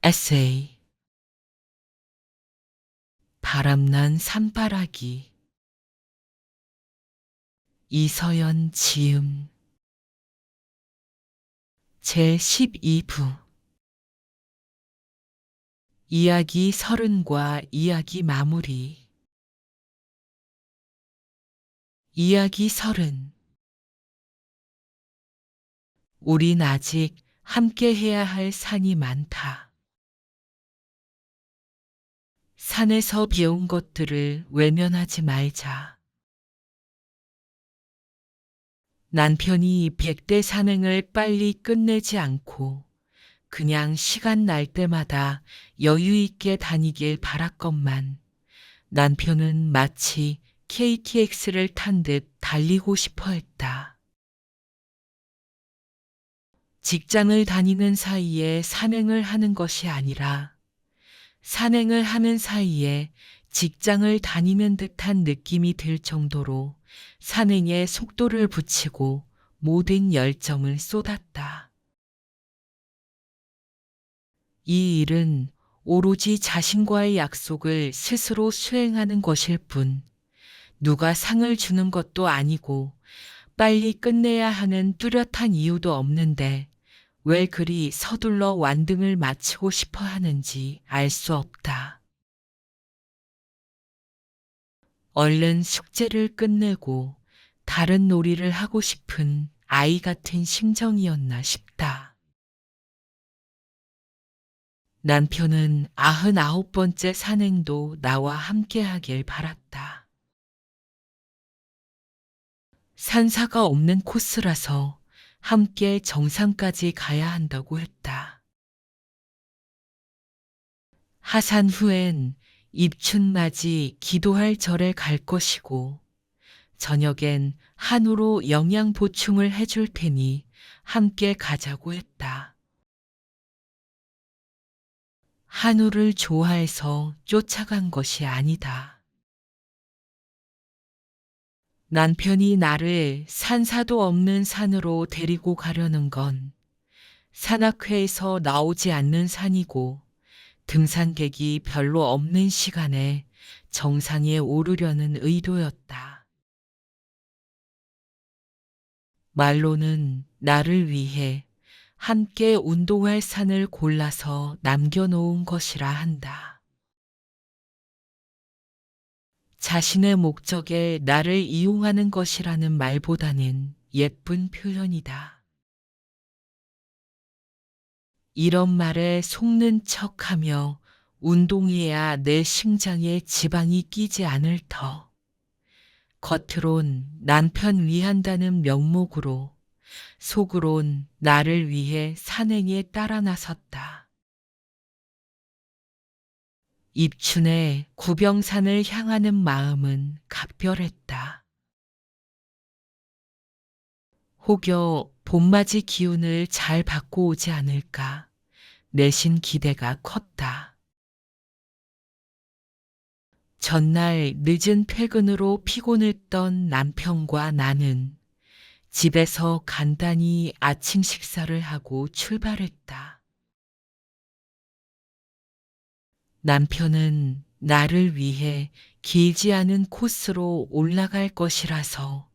에세이. 바람난 산바라기. 이서연 지음. 제12부. 이야기 서른과 이야기 마무리. 이야기 서른. 우린 아직 함께 해야 할 산이 많다. 산에서 배운 것들을 외면하지 말자. 남편이 100대 산행을 빨리 끝내지 않고 그냥 시간 날 때마다 여유 있게 다니길 바랐건만 남편은 마치 KTX를 탄 듯 달리고 싶어 했다. 직장을 다니는 사이에 산행을 하는 것이 아니라 산행을 하는 사이에 직장을 다니는 듯한 느낌이 들 정도로 산행에 속도를 붙이고 모든 열정을 쏟았다. 이 일은 오로지 자신과의 약속을 스스로 수행하는 것일 뿐, 누가 상을 주는 것도 아니고 빨리 끝내야 하는 뚜렷한 이유도 없는데 왜 그리 서둘러 완등을 마치고 싶어 하는지 알 수 없다. 얼른 숙제를 끝내고 다른 놀이를 하고 싶은 아이 같은 심정이었나 싶다. 남편은 99번째 산행도 나와 함께 하길 바랐다. 산사가 없는 코스라서 함께 정상까지 가야 한다고 했다. 하산 후엔 입춘맞이 기도할 절에 갈 것이고 저녁엔 한우로 영양 보충을 해줄 테니 함께 가자고 했다. 한우를 좋아해서 쫓아간 것이 아니다. 남편이 나를 산사도 없는 산으로 데리고 가려는 건 산악회에서 나오지 않는 산이고 등산객이 별로 없는 시간에 정상에 오르려는 의도였다. 말로는 나를 위해 함께 운동할 산을 골라서 남겨놓은 것이라 한다. 자신의 목적에 나를 이용하는 것이라는 말보다는 예쁜 표현이다. 이런 말에 속는 척하며 운동해야 내 심장에 지방이 끼지 않을 터. 겉으론 남편 위한다는 명목으로 속으론 나를 위해 산행에 따라 나섰다. 입춘에 구병산을 향하는 마음은 각별했다. 혹여 봄맞이 기운을 잘 받고 오지 않을까 내심 기대가 컸다. 전날 늦은 퇴근으로 피곤했던 남편과 나는 집에서 간단히 아침 식사를 하고 출발했다. 남편은 나를 위해 길지 않은 코스로 올라갈 것이라서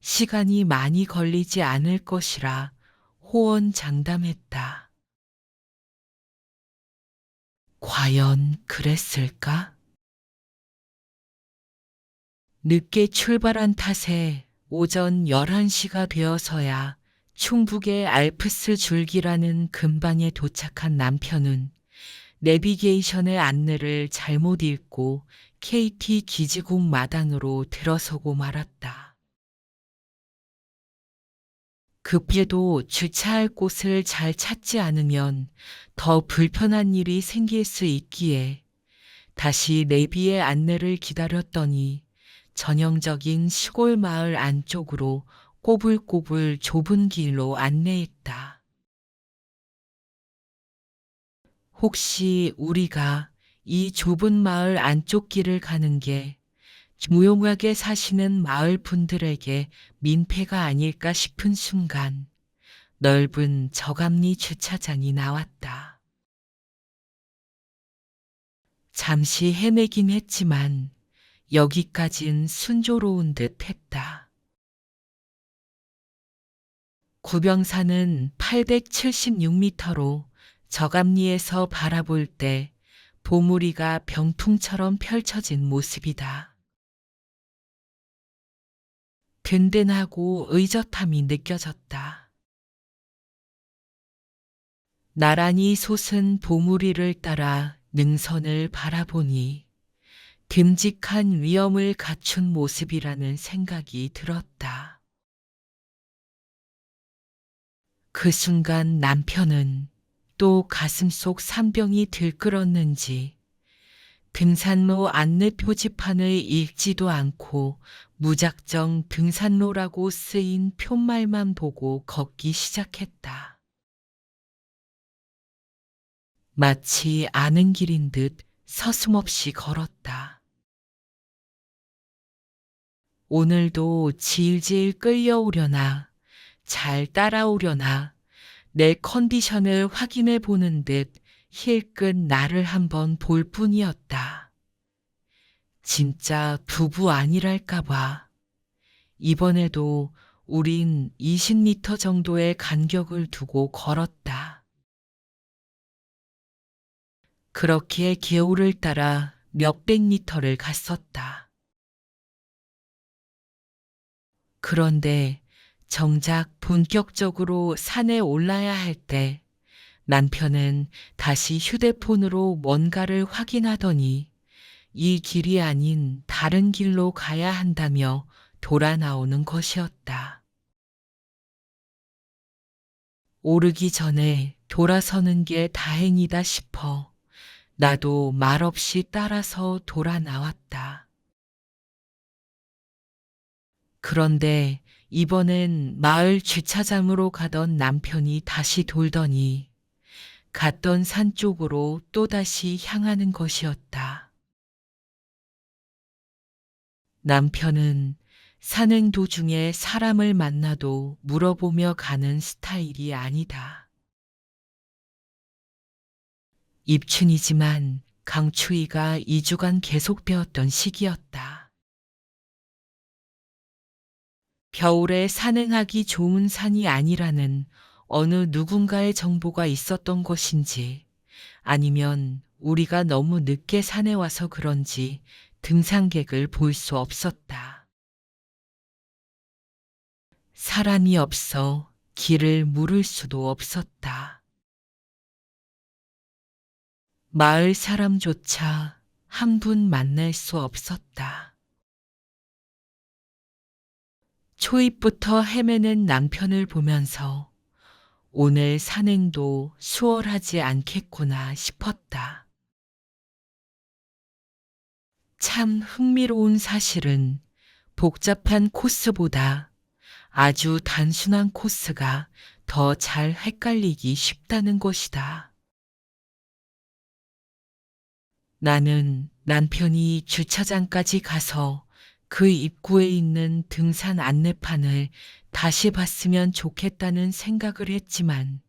시간이 많이 걸리지 않을 것이라 호언장담했다. 과연 그랬을까? 늦게 출발한 탓에 오전 11시가 되어서야 충북의 알프스 줄기라는 근방에 도착한 남편은 내비게이션의 안내를 잘못 읽고 KT 기지국 마당으로 들어서고 말았다. 급해도 주차할 곳을 잘 찾지 않으면 더 불편한 일이 생길 수 있기에 다시 내비의 안내를 기다렸더니 전형적인 시골 마을 안쪽으로 꼬불꼬불 좁은 길로 안내했다. 혹시 우리가 이 좁은 마을 안쪽 길을 가는 게 무용하게 사시는 마을 분들에게 민폐가 아닐까 싶은 순간 넓은 저감리 주차장이 나왔다. 잠시 헤매긴 했지만 여기까진 순조로운 듯 했다. 구병산은 876m로 저감리에서 바라볼 때 보물이가 병풍처럼 펼쳐진 모습이다. 든든하고 의젓함이 느껴졌다. 나란히 솟은 보물이를 따라 능선을 바라보니 듬직한 위엄을 갖춘 모습이라는 생각이 들었다. 그 순간 남편은 또 가슴속 산병이 들끓었는지 등산로 안내 표지판을 읽지도 않고 무작정 등산로라고 쓰인 표말만 보고 걷기 시작했다. 마치 아는 길인 듯 서슴없이 걸었다. 오늘도 질질 끌려오려나, 잘 따라오려나, 내 컨디션을 확인해 보는 듯 힐끗 나를 한번 볼 뿐이었다. 진짜 부부 아니랄까봐. 이번에도 우린 20m 정도의 간격을 두고 걸었다. 그렇게 계오를 따라 몇백 미터를 갔었다. 그런데 정작 본격적으로 산에 올라야 할 때 남편은 다시 휴대폰으로 뭔가를 확인하더니 이 길이 아닌 다른 길로 가야 한다며 돌아 나오는 것이었다. 오르기 전에 돌아서는 게 다행이다 싶어 나도 말없이 따라서 돌아 나왔다. 그런데 이번엔 마을 주차장으로 가던 남편이 다시 돌더니 갔던 산 쪽으로 또다시 향하는 것이었다. 남편은 산행 도중에 사람을 만나도 물어보며 가는 스타일이 아니다. 입춘이지만 강추위가 2주간 계속되었던 시기였다. 겨울에 산행하기 좋은 산이 아니라는 어느 누군가의 정보가 있었던 것인지 아니면 우리가 너무 늦게 산에 와서 그런지 등산객을 볼 수 없었다. 사람이 없어 길을 물을 수도 없었다. 마을 사람조차 한 분 만날 수 없었다. 초입부터 헤매는 남편을 보면서 오늘 산행도 수월하지 않겠구나 싶었다. 참 흥미로운 사실은 복잡한 코스보다 아주 단순한 코스가 더 잘 헷갈리기 쉽다는 것이다. 나는 남편이 주차장까지 가서 그 입구에 있는 등산 안내판을 다시 봤으면 좋겠다는 생각을 했지만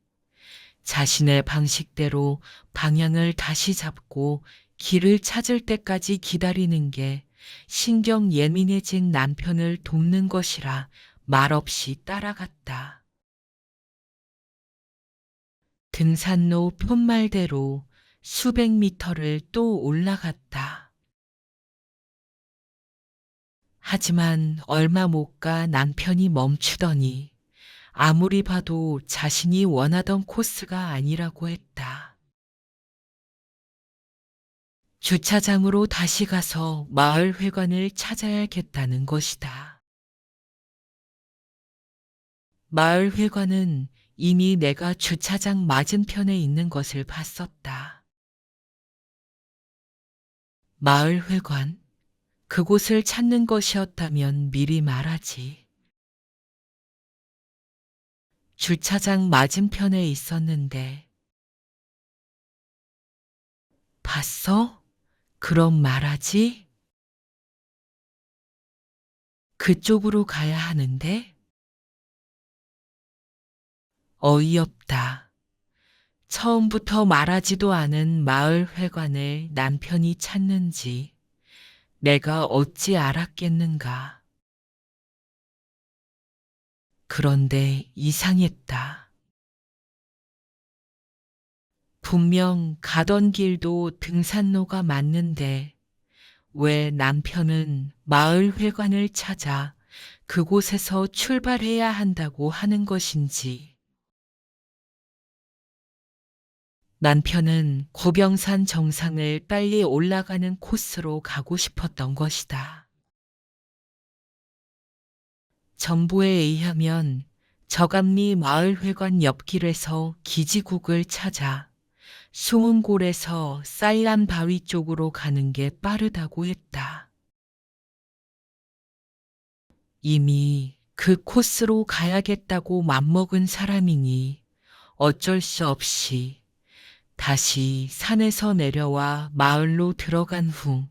자신의 방식대로 방향을 다시 잡고 길을 찾을 때까지 기다리는 게 신경 예민해진 남편을 돕는 것이라 말없이 따라갔다. 등산로 푯말대로 수백 미터를 또 올라갔다. 하지만 얼마 못 가 남편이 멈추더니 아무리 봐도 자신이 원하던 코스가 아니라고 했다. 주차장으로 다시 가서 마을 회관을 찾아야겠다는 것이다. 마을 회관은 이미 내가 주차장 맞은편에 있는 것을 봤었다. 마을 회관? 그곳을 찾는 것이었다면 미리 말하지. 주차장 맞은편에 있었는데. 봤어? 그럼 말하지? 그쪽으로 가야 하는데? 어이없다. 처음부터 말하지도 않은 마을 회관을 남편이 찾는지 내가 어찌 알았겠는가. 그런데 이상했다. 분명 가던 길도 등산로가 맞는데 왜 남편은 마을 회관을 찾아 그곳에서 출발해야 한다고 하는 것인지. 남편은 고병산 정상을 빨리 올라가는 코스로 가고 싶었던 것이다. 정보에 의하면 저감리 마을회관 옆길에서 기지국을 찾아 수문골에서 쌀란 바위 쪽으로 가는 게 빠르다고 했다. 이미 그 코스로 가야겠다고 맘먹은 사람이니 어쩔 수 없이 다시 산에서 내려와 마을로 들어간 후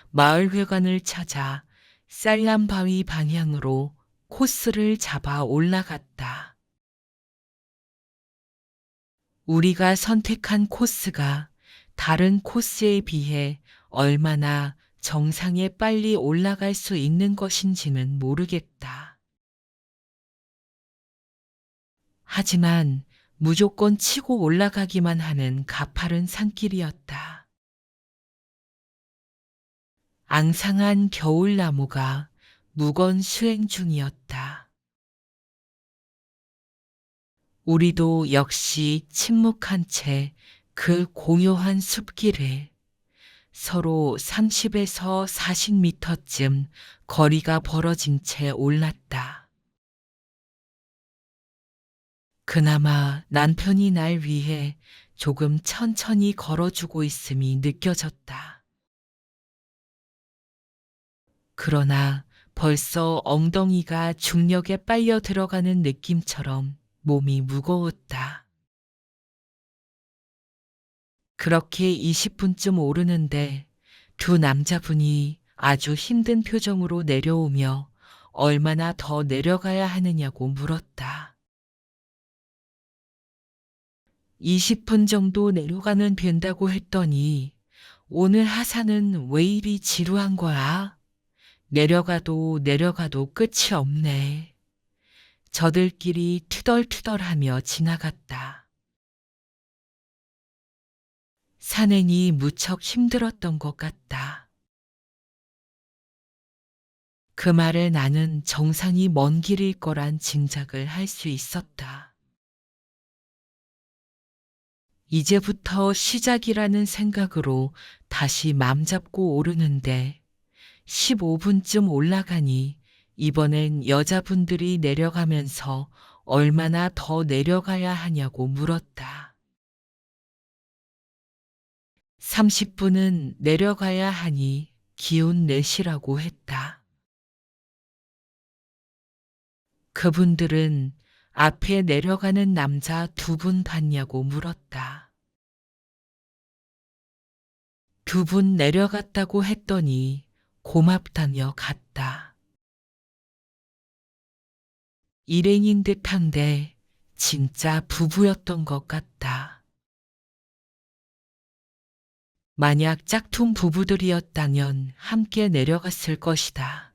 마을회관을 찾아 쌀람 바위 방향으로 코스를 잡아 올라갔다. 우리가 선택한 코스가 다른 코스에 비해 얼마나 정상에 빨리 올라갈 수 있는 것인지는 모르겠다. 하지만 무조건 치고 올라가기만 하는 가파른 산길이었다. 앙상한 겨울나무가 무건 수행 중이었다. 우리도 역시 침묵한 채 그 고요한 숲길을 서로 30에서 40m쯤 거리가 벌어진 채 올랐다. 그나마 남편이 날 위해 조금 천천히 걸어주고 있음이 느껴졌다. 그러나 벌써 엉덩이가 중력에 빨려 들어가는 느낌처럼 몸이 무거웠다. 그렇게 20분쯤 오르는데 두 남자분이 아주 힘든 표정으로 내려오며 얼마나 더 내려가야 하느냐고 물었다. 20분 정도 내려가면 된다고 했더니 오늘 하산은 왜 이리 지루한 거야? 내려가도 내려가도 끝이 없네. 저들끼리 투덜투덜하며 지나갔다. 산행이 무척 힘들었던 것 같다. 그 말에 나는 정상이 먼 길일 거란 짐작을 할 수 있었다. 이제부터 시작이라는 생각으로 다시 맘 잡고 오르는데 15분쯤 올라가니 이번엔 여자분들이 내려가면서 얼마나 더 내려가야 하냐고 물었다. 30분은 내려가야 하니 기운 내시라고 했다. 그분들은 앞에 내려가는 남자 두 분 봤냐고 물었다. 두 분 내려갔다고 했더니 고맙다며 갔다. 일행인 듯한데 진짜 부부였던 것 같다. 만약 짝퉁 부부들이었다면 함께 내려갔을 것이다.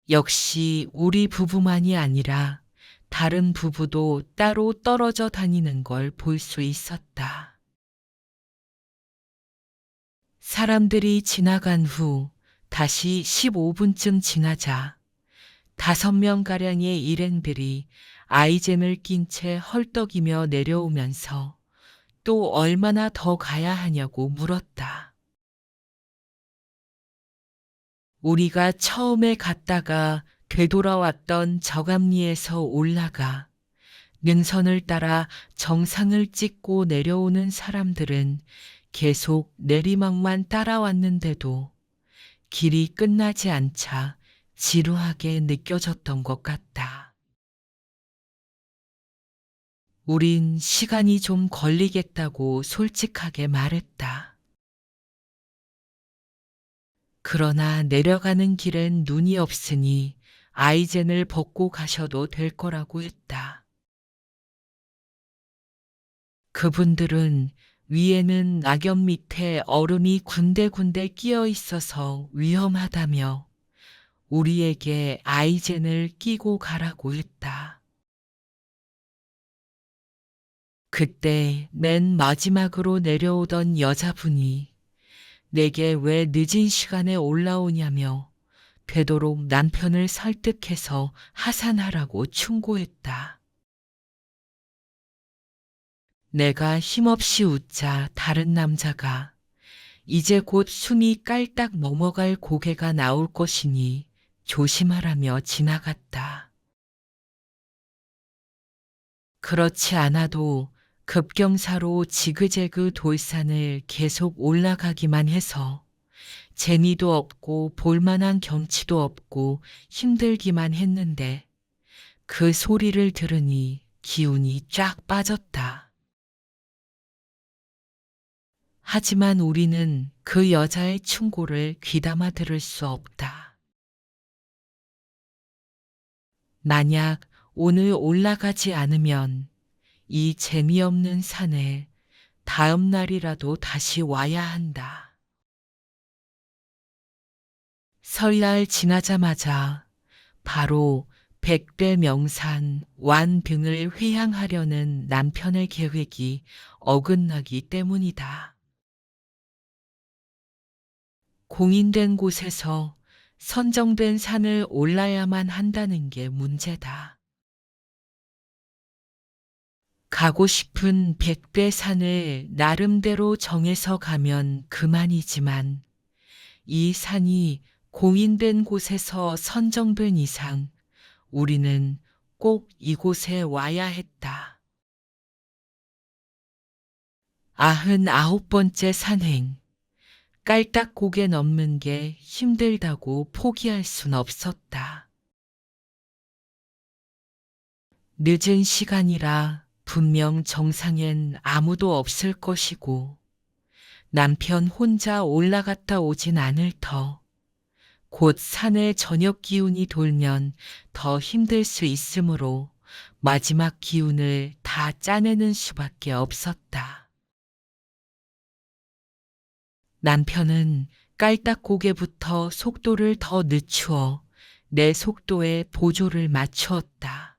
역시 우리 부부만이 아니라 다른 부부도 따로 떨어져 다니는 걸 볼 수 있었다. 사람들이 지나간 후 다시 15분쯤 지나자 5명가량의 일행들이 아이젠을 낀 채 헐떡이며 내려오면서 또 얼마나 더 가야 하냐고 물었다. 우리가 처음에 갔다가 되돌아왔던 저감리에서 올라가 능선을 따라 정상을 찍고 내려오는 사람들은 계속 내리막만 따라왔는데도 길이 끝나지 않자 지루하게 느껴졌던 것 같다. 우린 시간이 좀 걸리겠다고 솔직하게 말했다. 그러나 내려가는 길엔 눈이 없으니 아이젠을 벗고 가셔도 될 거라고 했다. 그분들은 위에는 낙엽 밑에 얼음이 군데군데 끼어 있어서 위험하다며 우리에게 아이젠을 끼고 가라고 했다. 그때 맨 마지막으로 내려오던 여자분이 내게 왜 늦은 시간에 올라오냐며 되도록 남편을 설득해서 하산하라고 충고했다. 내가 힘없이 웃자 다른 남자가 이제 곧 숨이 깔딱 넘어갈 고개가 나올 것이니 조심하라며 지나갔다. 그렇지 않아도 급경사로 지그재그 돌산을 계속 올라가기만 해서 재미도 없고 볼만한 경치도 없고 힘들기만 했는데 그 소리를 들으니 기운이 쫙 빠졌다. 하지만 우리는 그 여자의 충고를 귀담아 들을 수 없다. 만약 오늘 올라가지 않으면 이 재미없는 산에 다음 날이라도 다시 와야 한다. 설날 지나자마자 바로 백대 명산 완등을 회향하려는 남편의 계획이 어긋나기 때문이다. 공인된 곳에서 선정된 산을 올라야만 한다는 게 문제다. 가고 싶은 백대 산을 나름대로 정해서 가면 그만이지만 이 산이 공인된 곳에서 선정된 이상 우리는 꼭 이곳에 와야 했다. 99번째 산행. 깔딱고개 넘는 게 힘들다고 포기할 순 없었다. 늦은 시간이라 분명 정상엔 아무도 없을 것이고 남편 혼자 올라갔다 오진 않을 터 곧 산의 저녁 기운이 돌면 더 힘들 수 있으므로 마지막 기운을 다 짜내는 수밖에 없었다. 남편은 깔딱고개부터 속도를 더 늦추어 내 속도에 보조를 맞추었다.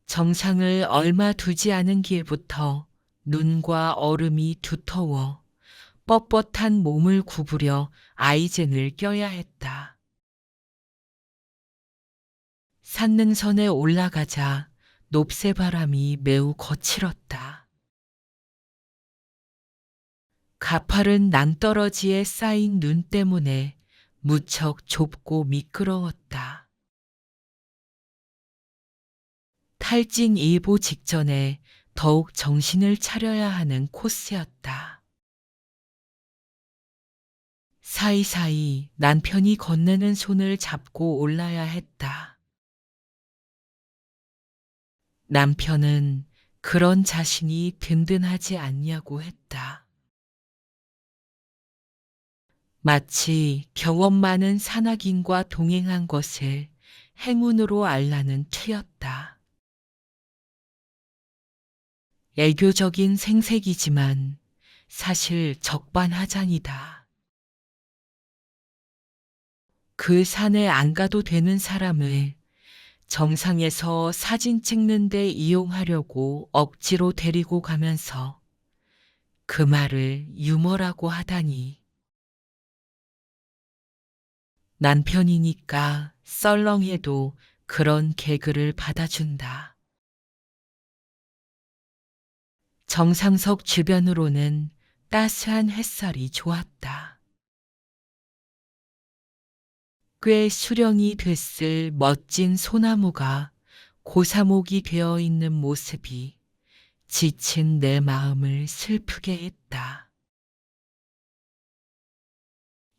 정상을 얼마 두지 않은 길부터 눈과 얼음이 두터워 뻣뻣한 몸을 구부려 아이젠을 껴야 했다. 산능선에 올라가자 높새바람이 매우 거칠었다. 가파른 낭떠러지에 쌓인 눈 때문에 무척 좁고 미끄러웠다. 탈진 일보 직전에 더욱 정신을 차려야 하는 코스였다. 사이사이 남편이 건네는 손을 잡고 올라야 했다. 남편은 그런 자신이 든든하지 않냐고 했다. 마치 경험 많은 산악인과 동행한 것을 행운으로 알라는 투였다. 애교적인 생색이지만 사실 적반하장이다. 그 산에 안 가도 되는 사람을 정상에서 사진 찍는데 이용하려고 억지로 데리고 가면서 그 말을 유머라고 하다니. 남편이니까 썰렁해도 그런 개그를 받아준다. 정상석 주변으로는 따스한 햇살이 좋았다. 꽤 수령이 됐을 멋진 소나무가 고사목이 되어 있는 모습이 지친 내 마음을 슬프게 했다.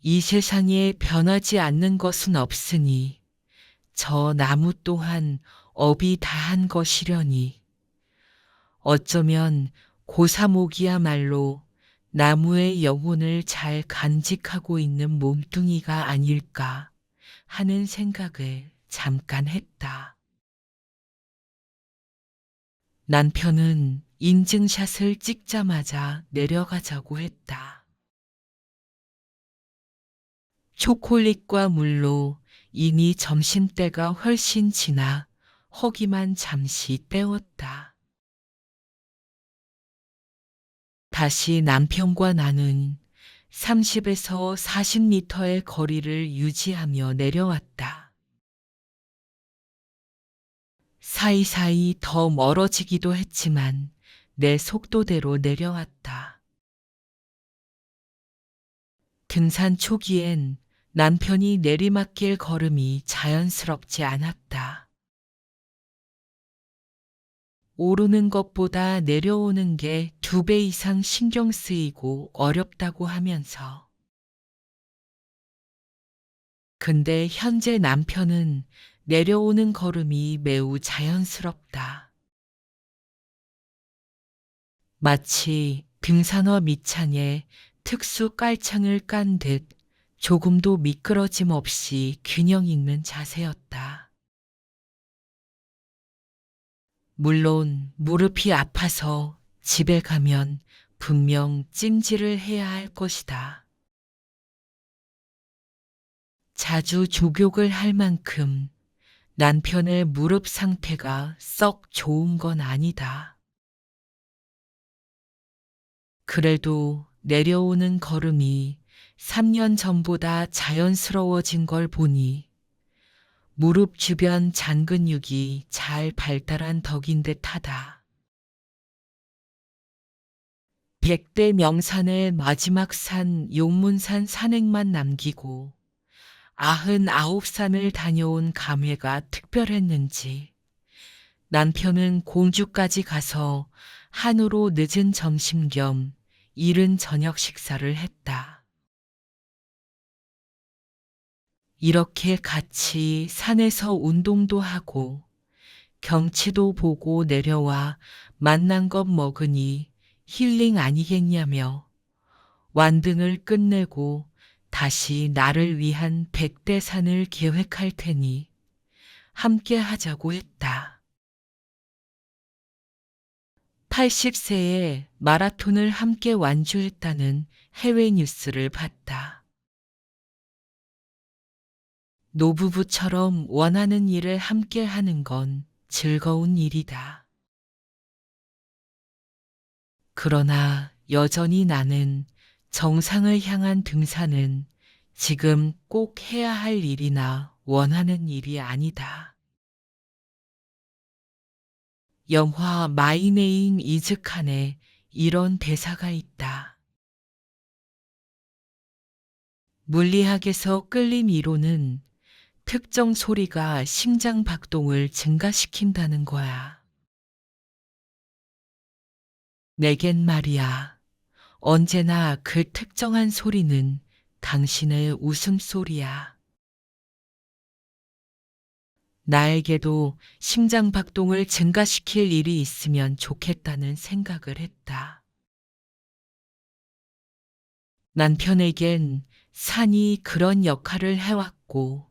이 세상에 변하지 않는 것은 없으니 저 나무 또한 업이 다한 것이려니 어쩌면 고사목이야말로 나무의 영혼을 잘 간직하고 있는 몸뚱이가 아닐까 하는 생각을 잠깐 했다. 남편은 인증샷을 찍자마자 내려가자고 했다. 초콜릿과 물로 이미 점심때가 훨씬 지나 허기만 잠시 때웠다. 다시 남편과 나는 30에서 40m의 거리를 유지하며 내려왔다. 사이사이 더 멀어지기도 했지만 내 속도대로 내려왔다. 등산 초기엔 남편이 내리막길 걸음이 자연스럽지 않았다. 오르는 것보다 내려오는 게 2배 이상 신경 쓰이고 어렵다고 하면서. 근데 현재 남편은 내려오는 걸음이 매우 자연스럽다. 마치 등산화 밑창에 특수 깔창을 깐 듯 조금도 미끄러짐 없이 균형 있는 자세였다. 물론 무릎이 아파서 집에 가면 분명 찜질을 해야 할 것이다. 자주 족욕을 할 만큼 남편의 무릎 상태가 썩 좋은 건 아니다. 그래도 내려오는 걸음이 3년 전보다 자연스러워진 걸 보니 무릎 주변 잔근육이 잘 발달한 덕인 듯하다. 100대 명산의 마지막 산 용문산 산행만 남기고 99산을 다녀온 감회가 특별했는지 남편은 공주까지 가서 한우로 늦은 점심 겸 이른 저녁 식사를 했다. 이렇게 같이 산에서 운동도 하고 경치도 보고 내려와 맛난 것 먹으니 힐링 아니겠냐며 완등을 끝내고 다시 나를 위한 100대 산을 계획할 테니 함께 하자고 했다. 80세에 마라톤을 함께 완주했다는 해외 뉴스를 봤다. 노부부처럼 원하는 일을 함께 하는 건 즐거운 일이다. 그러나 여전히 나는 정상을 향한 등산은 지금 꼭 해야 할 일이나 원하는 일이 아니다. 영화 마이 네임 이즈 칸에 이런 대사가 있다. 물리학에서 끌림 이론은 특정 소리가 심장 박동을 증가시킨다는 거야. 내겐 말이야. 언제나 그 특정한 소리는 당신의 웃음소리야. 나에게도 심장 박동을 증가시킬 일이 있으면 좋겠다는 생각을 했다. 남편에겐 산이 그런 역할을 해왔고,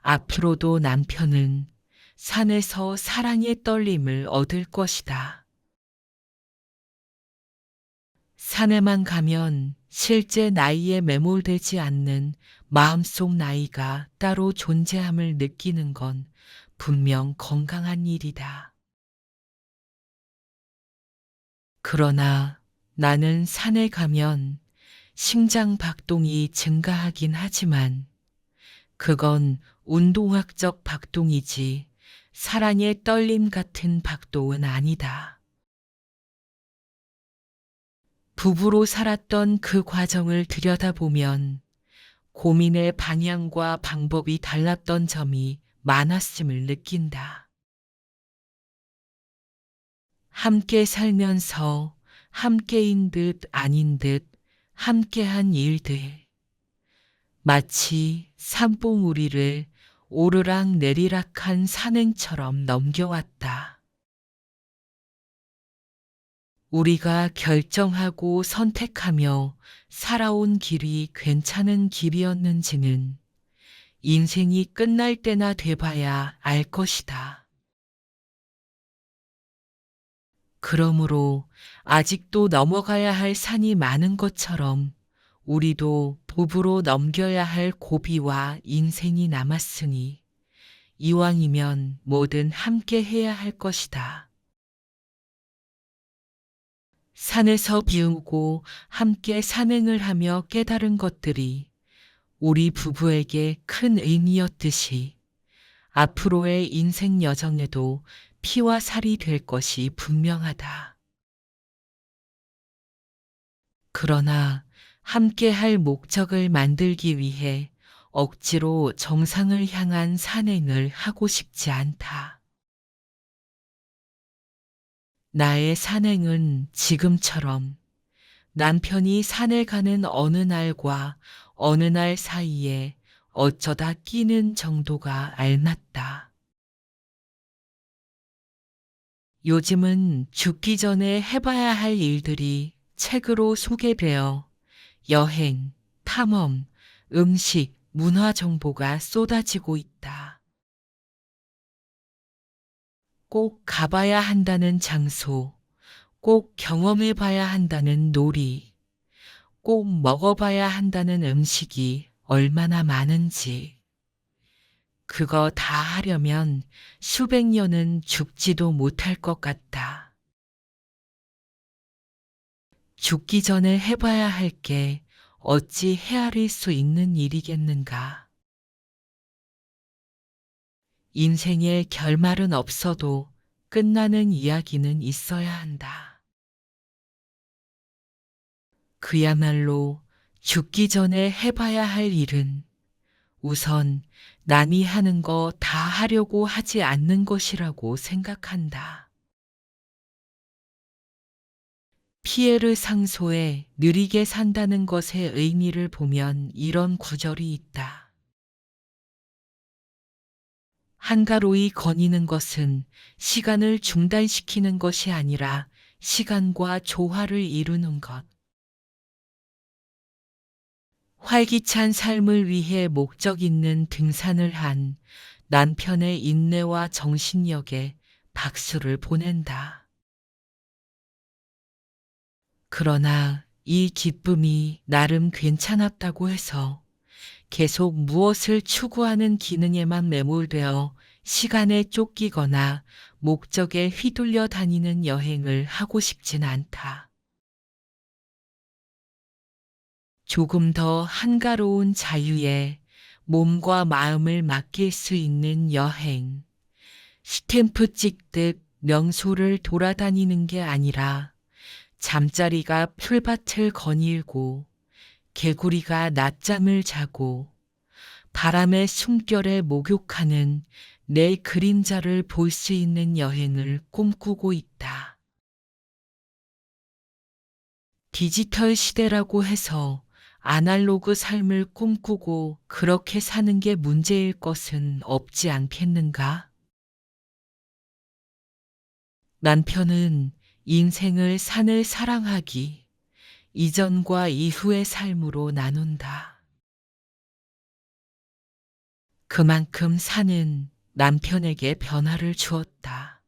앞으로도 남편은 산에서 사랑의 떨림을 얻을 것이다. 산에만 가면 실제 나이에 매몰되지 않는 마음속 나이가 따로 존재함을 느끼는 건 분명 건강한 일이다. 그러나 나는 산에 가면 심장 박동이 증가하긴 하지만 그건 운동학적 박동이지 사랑의 떨림 같은 박동은 아니다. 부부로 살았던 그 과정을 들여다보면 고민의 방향과 방법이 달랐던 점이 많았음을 느낀다. 함께 살면서 함께인 듯 아닌 듯 함께한 일들. 마치 산봉우리를 오르락 내리락한 산행처럼 넘겨왔다. 우리가 결정하고 선택하며 살아온 길이 괜찮은 길이었는지는 인생이 끝날 때나 돼봐야 알 것이다. 그러므로 아직도 넘어가야 할 산이 많은 것처럼 우리도 부부로 넘겨야 할 고비와 인생이 남았으니 이왕이면 뭐든 함께 해야 할 것이다. 산에서 비우고 함께 산행을 하며 깨달은 것들이 우리 부부에게 큰 의미였듯이 앞으로의 인생 여정에도 피와 살이 될 것이 분명하다. 그러나 함께 할 목적을 만들기 위해 억지로 정상을 향한 산행을 하고 싶지 않다. 나의 산행은 지금처럼 남편이 산에 가는 어느 날과 어느 날 사이에 어쩌다 끼는 정도가 알맞다. 요즘은 죽기 전에 해봐야 할 일들이 책으로 소개되어 여행, 탐험, 음식, 문화 정보가 쏟아지고 있다. 꼭 가봐야 한다는 장소, 꼭 경험해 봐야 한다는 놀이, 꼭 먹어봐야 한다는 음식이 얼마나 많은지. 그거 다 하려면 수백 년은 죽지도 못할 것 같다. 죽기 전에 해봐야 할 게 어찌 헤아릴 수 있는 일이겠는가. 인생의 결말은 없어도 끝나는 이야기는 있어야 한다. 그야말로 죽기 전에 해봐야 할 일은 우선 남이 하는 거 다 하려고 하지 않는 것이라고 생각한다. 피에르 상소에 느리게 산다는 것의 의미를 보면 이런 구절이 있다. 한가로이 거니는 것은 시간을 중단시키는 것이 아니라 시간과 조화를 이루는 것. 활기찬 삶을 위해 목적 있는 등산을 한 남편의 인내와 정신력에 박수를 보낸다. 그러나 이 기쁨이 나름 괜찮았다고 해서 계속 무엇을 추구하는 기능에만 매몰되어 시간에 쫓기거나 목적에 휘둘려 다니는 여행을 하고 싶진 않다. 조금 더 한가로운 자유에 몸과 마음을 맡길 수 있는 여행. 스탬프 찍듯 명소를 돌아다니는 게 아니라 잠자리가 풀밭을 거닐고 개구리가 낮잠을 자고 바람의 숨결에 목욕하는 내 그림자를 볼 수 있는 여행을 꿈꾸고 있다. 디지털 시대라고 해서 아날로그 삶을 꿈꾸고 그렇게 사는 게 문제일 것은 없지 않겠는가? 남편은 인생을 산을 사랑하기 이전과 이후의 삶으로 나눈다. 그만큼 산은 남편에게 변화를 주었다.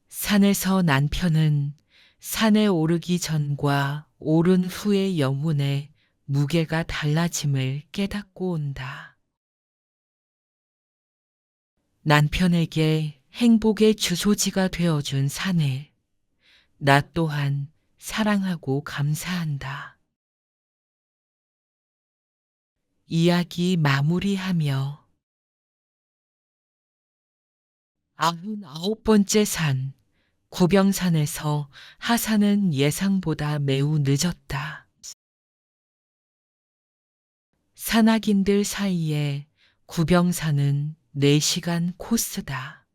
산에서 남편은 산에 오르기 전과 오른 후의 영혼의 무게가 달라짐을 깨닫고 온다. 남편에게 행복의 주소지가 되어준 산에 나 또한 사랑하고 감사한다. 이야기 마무리하며 99번째 산, 구병산에서 하산은 예상보다 매우 늦었다. 산악인들 사이에 구병산은 4시간 코스다.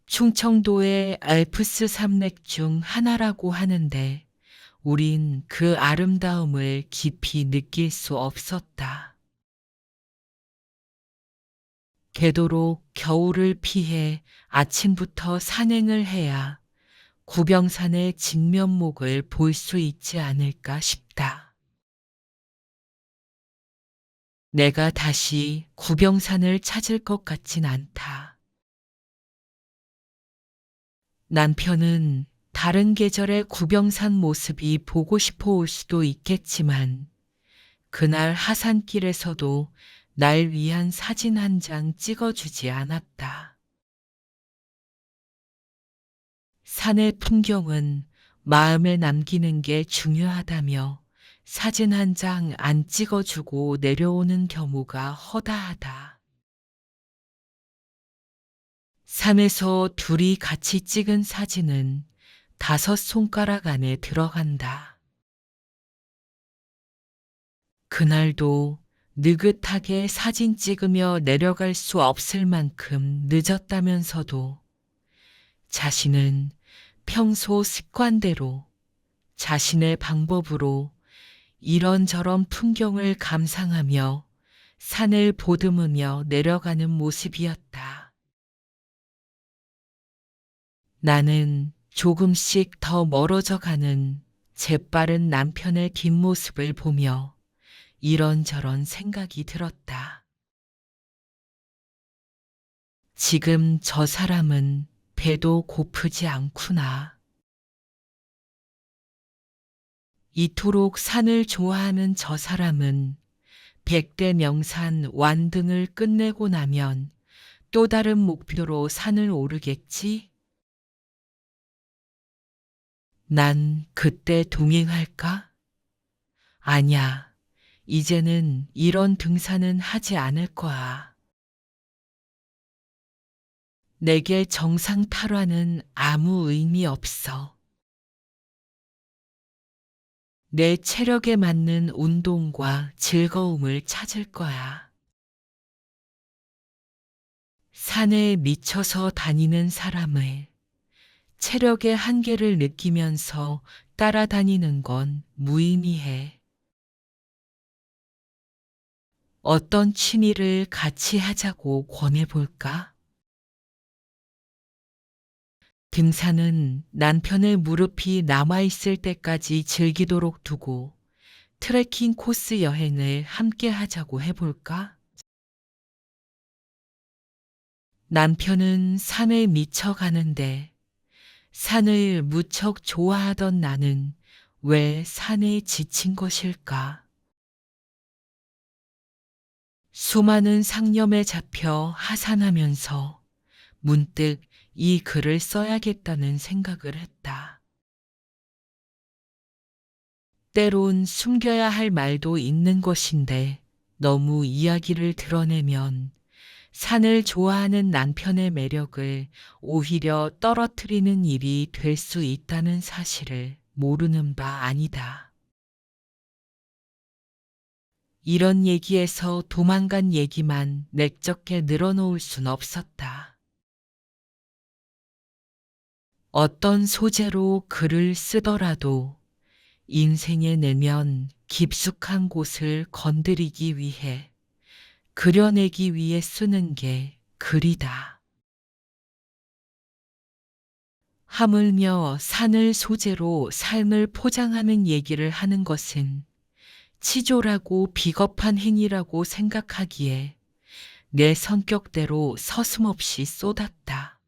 충청도의 알프스 산맥 중 하나라고 하는데 우린 그 아름다움을 깊이 느낄 수 없었다. 되도록 겨울을 피해 아침부터 산행을 해야 구병산의 진면목을 볼 수 있지 않을까 싶다. 내가 다시 구병산을 찾을 것 같진 않다. 남편은 다른 계절의 구병산 모습이 보고 싶어 올 수도 있겠지만 그날 하산길에서도 날 위한 사진 한 장 찍어주지 않았다. 산의 풍경은 마음에 남기는 게 중요하다며 사진 한 장 안 찍어주고 내려오는 경우가 허다하다. 산에서 둘이 같이 찍은 사진은 5손가락 안에 들어간다. 그날도 느긋하게 사진 찍으며 내려갈 수 없을 만큼 늦었다면서도 자신은 평소 습관대로 자신의 방법으로 이런저런 풍경을 감상하며 산을 보듬으며 내려가는 모습이었다. 나는 조금씩 더 멀어져 가는 재빠른 남편의 뒷모습을 보며 이런저런 생각이 들었다. 지금 저 사람은 배도 고프지 않구나. 이토록 산을 좋아하는 저 사람은 백대 명산 완등을 끝내고 나면 또 다른 목표로 산을 오르겠지? 난 그때 동행할까? 아냐, 이제는 이런 등산은 하지 않을 거야. 내게 정상 탈환은 아무 의미 없어. 내 체력에 맞는 운동과 즐거움을 찾을 거야. 산에 미쳐서 다니는 사람을 체력의 한계를 느끼면서 따라다니는 건 무의미해. 어떤 취미를 같이 하자고 권해볼까? 등산은 남편의 무릎이 남아있을 때까지 즐기도록 두고 트레킹 코스 여행을 함께 하자고 해볼까? 남편은 산에 미쳐 가는데 산을 무척 좋아하던 나는 왜 산에 지친 것일까? 수많은 상념에 잡혀 하산하면서 문득 이 글을 써야겠다는 생각을 했다. 때론 숨겨야 할 말도 있는 것인데 너무 이야기를 드러내면 산을 좋아하는 남편의 매력을 오히려 떨어뜨리는 일이 될 수 있다는 사실을 모르는 바 아니다. 이런 얘기에서 도망간 얘기만 맥적게 늘어놓을 순 없었다. 어떤 소재로 글을 쓰더라도 인생의 내면 깊숙한 곳을 건드리기 위해 그려내기 위해 쓰는 게 글이다. 하물며 산을 소재로 삶을 포장하는 얘기를 하는 것은 치졸하고 비겁한 행위라고 생각하기에 내 성격대로 서슴없이 쏟았다.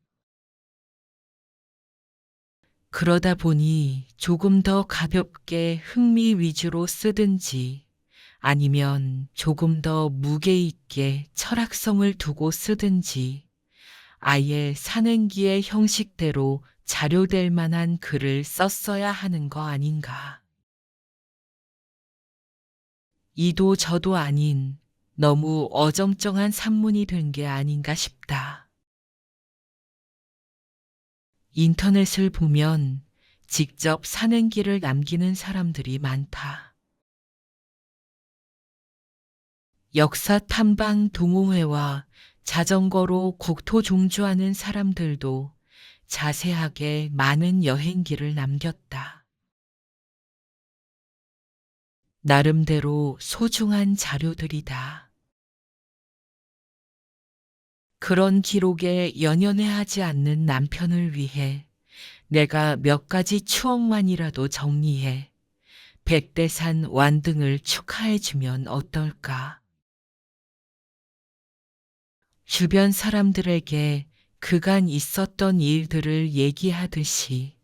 그러다 보니 조금 더 가볍게 흥미 위주로 쓰든지 아니면 조금 더 무게 있게 철학성을 두고 쓰든지 아예 산행기의 형식대로 자료될 만한 글을 썼어야 하는 거 아닌가. 이도 저도 아닌 너무 어정쩡한 산문이 된 게 아닌가 싶다. 인터넷을 보면 직접 산행기를 남기는 사람들이 많다. 역사 탐방 동호회와 자전거로 국토 종주하는 사람들도 자세하게 많은 여행기를 남겼다. 나름대로 소중한 자료들이다. 그런 기록에 연연해하지 않는 남편을 위해 내가 몇 가지 추억만이라도 정리해 백대산 완등을 축하해주면 어떨까? 주변 사람들에게 그간 있었던 일들을 얘기하듯이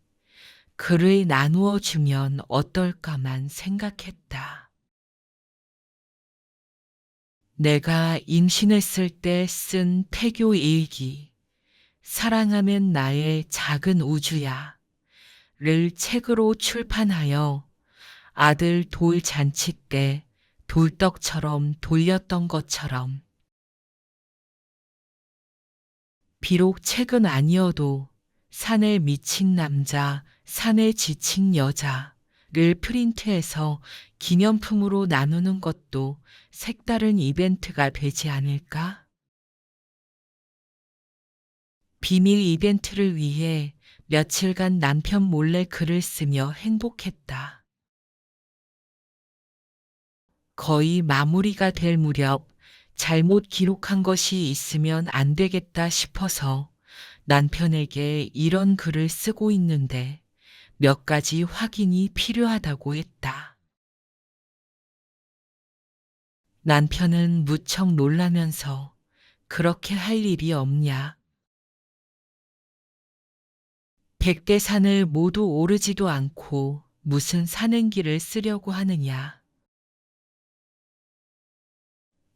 글을 나누어 주면 어떨까만 생각했다. 내가 임신했을 때 쓴 태교 일기, 사랑하면 나의 작은 우주야, 를 책으로 출판하여 아들 돌잔치 때 돌떡처럼 돌렸던 것처럼 비록 책은 아니어도 산에 미친 남자, 산에 지친 여자를 프린트해서 기념품으로 나누는 것도 색다른 이벤트가 되지 않을까? 비밀 이벤트를 위해 며칠간 남편 몰래 글을 쓰며 행복했다. 거의 마무리가 될 무렵 잘못 기록한 것이 있으면 안 되겠다 싶어서 남편에게 이런 글을 쓰고 있는데 몇 가지 확인이 필요하다고 했다. 남편은 무척 놀라면서 그렇게 할 일이 없냐? 백대산을 모두 오르지도 않고 무슨 산행기를 쓰려고 하느냐?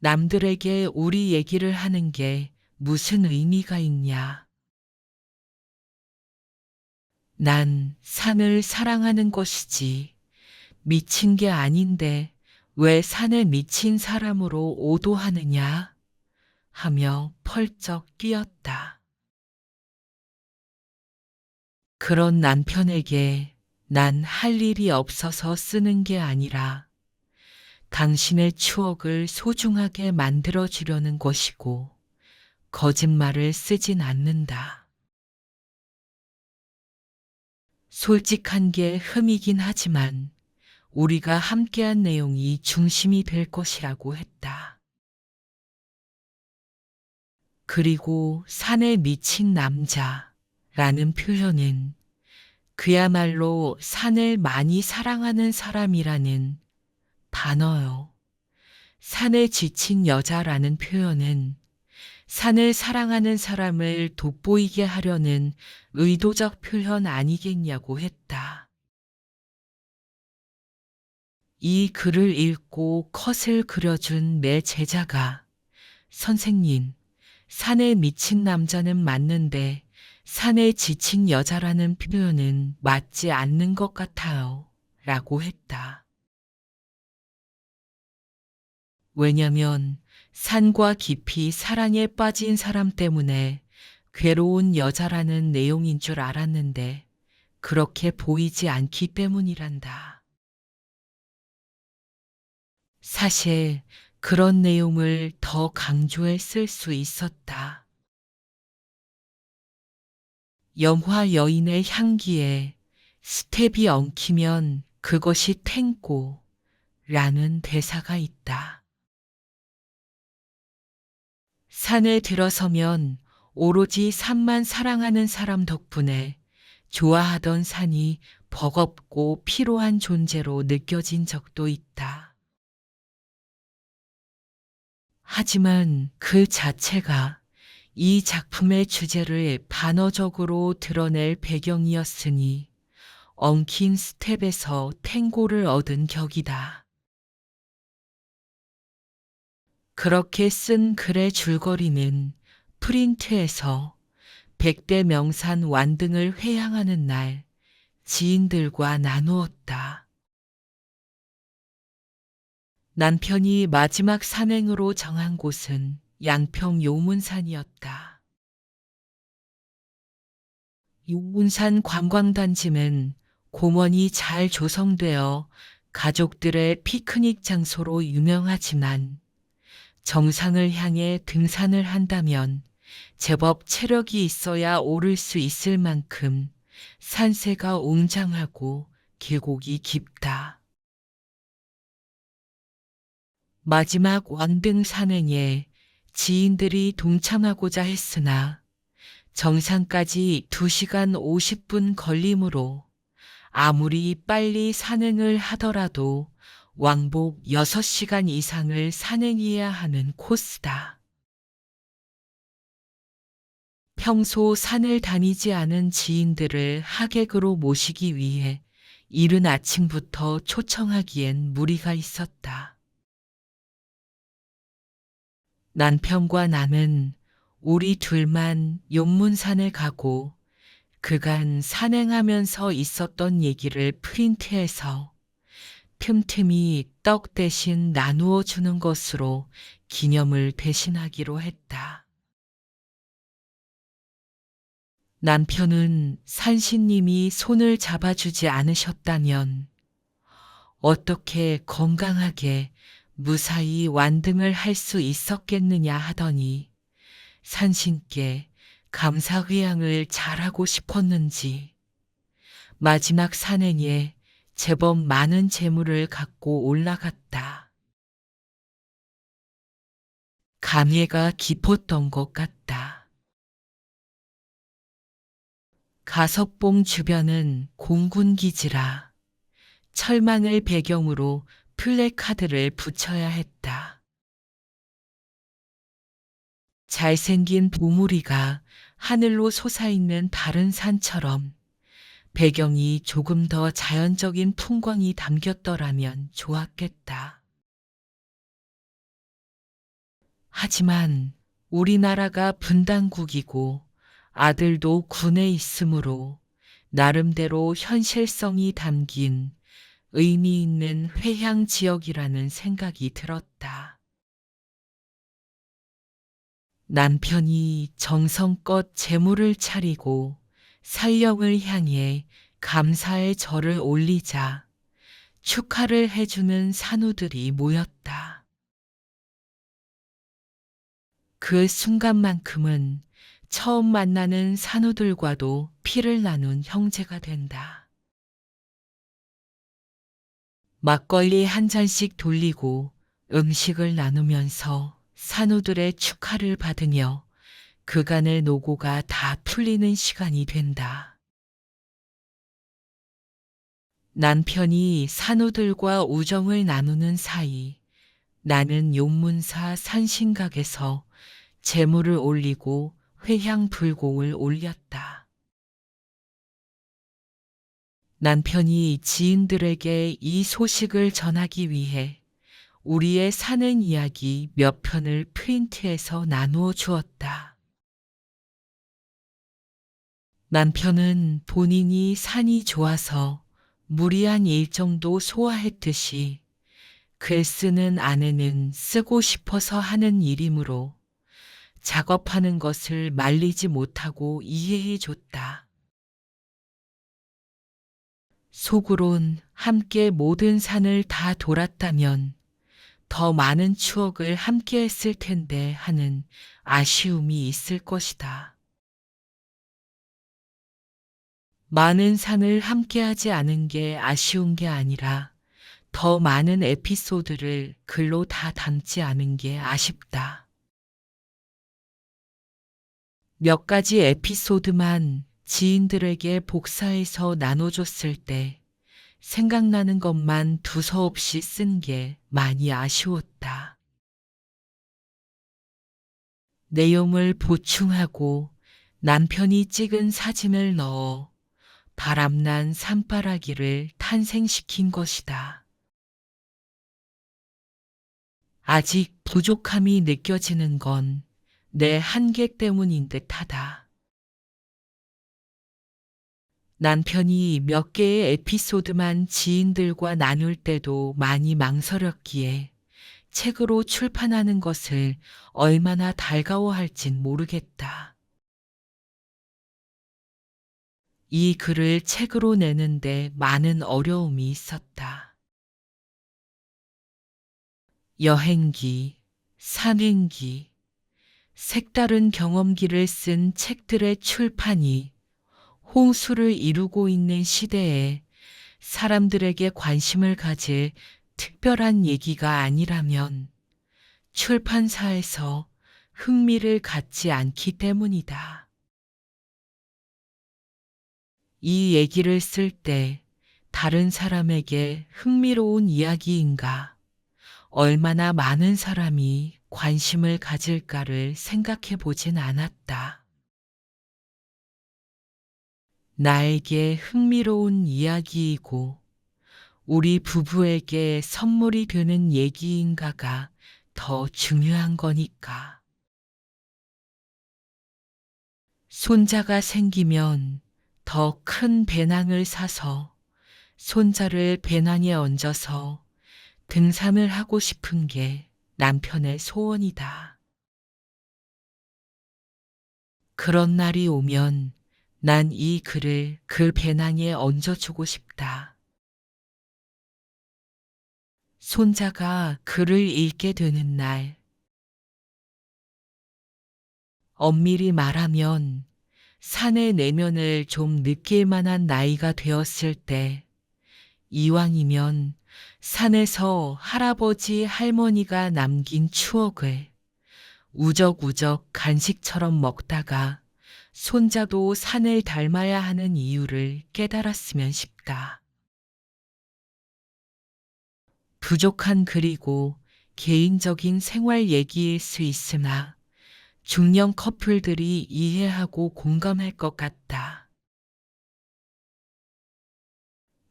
남들에게 우리 얘기를 하는 게 무슨 의미가 있냐? 난 산을 사랑하는 것이지 미친 게 아닌데 왜 산에 미친 사람으로 오도하느냐? 하며 펄쩍 뛰었다. 그런 남편에게 난 할 일이 없어서 쓰는 게 아니라 당신의 추억을 소중하게 만들어 주려는 것이고 거짓말을 쓰진 않는다. 솔직한 게 흠이긴 하지만 우리가 함께한 내용이 중심이 될 것이라고 했다. 그리고 산에 미친 남자라는 표현은 그야말로 산을 많이 사랑하는 사람이라는 단어요. 산에 지친 여자라는 표현은 산을 사랑하는 사람을 돋보이게 하려는 의도적 표현 아니겠냐고 했다. 이 글을 읽고 컷을 그려준 내 제자가 선생님, 산에 미친 남자는 맞는데 산에 지친 여자라는 표현은 맞지 않는 것 같아요. 라고 했다. 왜냐면 산과 깊이 사랑에 빠진 사람 때문에 괴로운 여자라는 내용인 줄 알았는데 그렇게 보이지 않기 때문이란다. 사실 그런 내용을 더 강조해 쓸 수 있었다. 염화 여인의 향기에 스텝이 엉키면 그것이 탱고 라는 대사가 있다. 산에 들어서면 오로지 산만 사랑하는 사람 덕분에 좋아하던 산이 버겁고 피로한 존재로 느껴진 적도 있다. 하지만 그 자체가 이 작품의 주제를 반어적으로 드러낼 배경이었으니 엉킨 스텝에서 탱고를 얻은 격이다. 그렇게 쓴 글의 줄거리는 프린트에서 백대 명산 완등을 회향하는 날 지인들과 나누었다. 남편이 마지막 산행으로 정한 곳은 양평 용문산이었다. 용문산 관광단지는 공원이 잘 조성되어 가족들의 피크닉 장소로 유명하지만 정상을 향해 등산을 한다면 제법 체력이 있어야 오를 수 있을 만큼 산세가 웅장하고 계곡이 깊다. 마지막 완등 산행에 지인들이 동참하고자 했으나 정상까지 2시간 50분 걸리므로 아무리 빨리 산행을 하더라도 왕복 6시간 이상을 산행해야 하는 코스다. 평소 산을 다니지 않은 지인들을 하객으로 모시기 위해 이른 아침부터 초청하기엔 무리가 있었다. 남편과 나는 우리 둘만 용문산에 가고 그간 산행하면서 있었던 얘기를 프린트해서 틈틈이 떡 대신 나누어 주는 것으로 기념을 대신하기로 했다. 남편은 산신님이 손을 잡아주지 않으셨다면 어떻게 건강하게 무사히 완등을 할 수 있었겠느냐 하더니 산신께 감사의향을 잘하고 싶었는지 마지막 산행에 제법 많은 재물을 갖고 올라갔다. 감회가 깊었던 것 같다. 가석봉 주변은 공군기지라 철망을 배경으로 플래카드를 붙여야 했다. 잘생긴 봉우리가 하늘로 솟아있는 다른 산처럼 배경이 조금 더 자연적인 풍광이 담겼더라면 좋았겠다. 하지만 우리나라가 분단국이고 아들도 군에 있으므로 나름대로 현실성이 담긴 의미 있는 회향 지역이라는 생각이 들었다. 남편이 정성껏 제물을 차리고 살령을 향해 감사의 절을 올리자 축하를 해주는 산우들이 모였다. 그 순간만큼은 처음 만나는 산우들과도 피를 나눈 형제가 된다. 막걸리 한 잔씩 돌리고 음식을 나누면서 산우들의 축하를 받으며 그간의 노고가 다 풀리는 시간이 된다. 남편이 산우들과 우정을 나누는 사이 나는 용문사 산신각에서 제물을 올리고 회향불공을 올렸다. 남편이 지인들에게 이 소식을 전하기 위해 우리의 사는 이야기 몇 편을 프린트해서 나누어 주었다. 남편은 본인이 산이 좋아서 무리한 일정도 소화했듯이 글 쓰는 아내는 쓰고 싶어서 하는 일이므로 작업하는 것을 말리지 못하고 이해해 줬다. 속으론 함께 모든 산을 다 돌았다면 더 많은 추억을 함께 했을 텐데 하는 아쉬움이 있을 것이다. 많은 산을 함께하지 않은 게 아쉬운 게 아니라 더 많은 에피소드를 글로 다 담지 않은 게 아쉽다. 몇 가지 에피소드만 지인들에게 복사해서 나눠줬을 때 생각나는 것만 두서없이 쓴 게 많이 아쉬웠다. 내용을 보충하고 남편이 찍은 사진을 넣어 바람난 산바라기를 탄생시킨 것이다. 아직 부족함이 느껴지는 건 내 한계 때문인 듯하다. 남편이 몇 개의 에피소드만 지인들과 나눌 때도 많이 망설였기에 책으로 출판하는 것을 얼마나 달가워할진 모르겠다. 이 글을 책으로 내는데 많은 어려움이 있었다. 여행기, 산행기, 색다른 경험기를 쓴 책들의 출판이 홍수를 이루고 있는 시대에 사람들에게 관심을 가질 특별한 얘기가 아니라면 출판사에서 흥미를 갖지 않기 때문이다. 이 얘기를 쓸 때 다른 사람에게 흥미로운 이야기인가, 얼마나 많은 사람이 관심을 가질까를 생각해 보진 않았다. 나에게 흥미로운 이야기이고 우리 부부에게 선물이 되는 얘기인가가 더 중요한 거니까. 손자가 생기면 더 큰 배낭을 사서 손자를 배낭에 얹어서 등산을 하고 싶은 게 남편의 소원이다. 그런 날이 오면 난 이 글을 그 배낭에 얹어주고 싶다. 손자가 글을 읽게 되는 날, 엄밀히 말하면 산의 내면을 좀 느낄 만한 나이가 되었을 때, 이왕이면 산에서 할아버지 할머니가 남긴 추억을 우적우적 간식처럼 먹다가 손자도 산을 닮아야 하는 이유를 깨달았으면 싶다. 부족한 글이고 개인적인 생활 얘기일 수 있으나 중년 커플들이 이해하고 공감할 것 같다.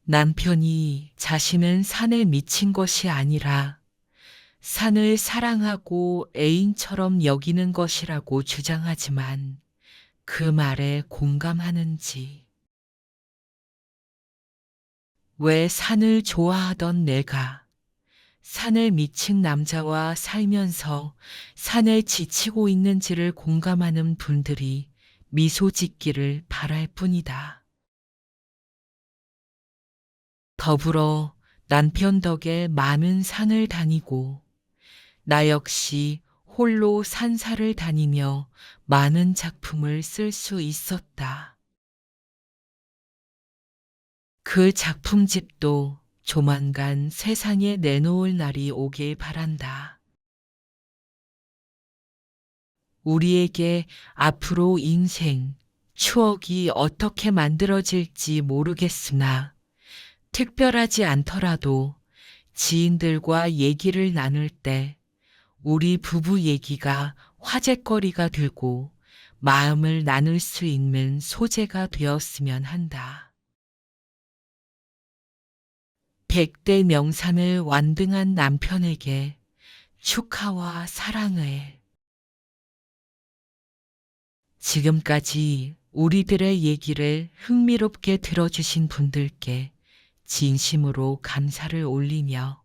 남편이 자신은 산에 미친 것이 아니라 산을 사랑하고 애인처럼 여기는 것이라고 주장하지만 그 말에 공감하는지, 왜 산을 좋아하던 내가 산에 미친 남자와 살면서 산에 지치고 있는지를 공감하는 분들이 미소 짓기를 바랄 뿐이다. 더불어 남편 덕에 많은 산을 다니고 나 역시 홀로 산사를 다니며 많은 작품을 쓸 수 있었다. 그 작품집도 조만간 세상에 내놓을 날이 오길 바란다. 우리에게 앞으로 인생, 추억이 어떻게 만들어질지 모르겠으나 특별하지 않더라도 지인들과 얘기를 나눌 때 우리 부부 얘기가 화제거리가 되고 마음을 나눌 수 있는 소재가 되었으면 한다. 100대 명산을 완등한 남편에게 축하와 사랑을. 지금까지 우리들의 얘기를 흥미롭게 들어주신 분들께 진심으로 감사를 올리며